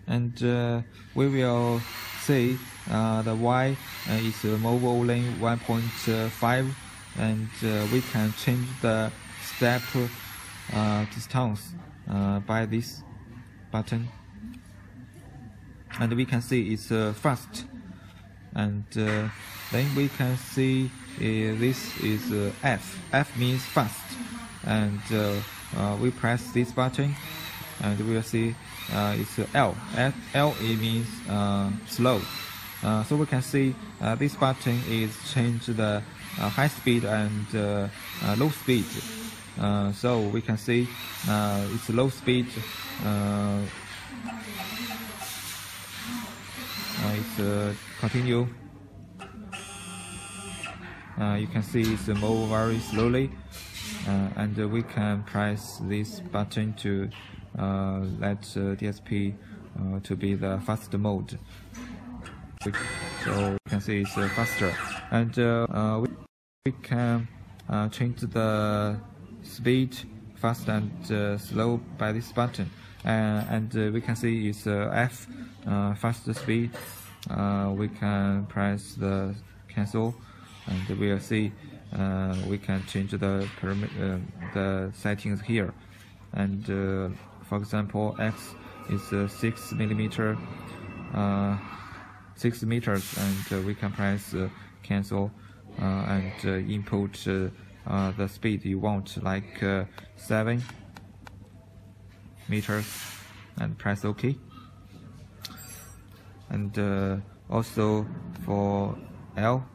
and we will see the Y is mobile lane 1.5, and we can change the step distance by this button, and we can see it's fast, and then we can see this is F. F means fast, and we press this button and we will see it's L. L it means slow. So we can see this button is change the high speed and low speed. So we can see it's low speed. It's continue. You can see it's move very slowly, and we can press this button to let DSP to be the fast mode. So you can see it's faster, and we can change the speed fast and slow by this button, and we can see it's F, faster speed. We can press the cancel, and we'll see we can change the settings here, and for example X is 6 millimeter, 6 meters, and we can press cancel and input the speed you want, like 7 meters, and press OK. And also for L,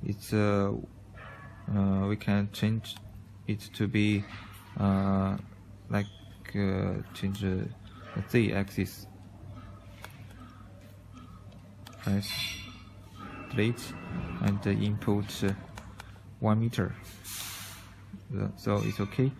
it's we can change it to be like change the Z-axis. Press delete and input 1 meter. So it's okay.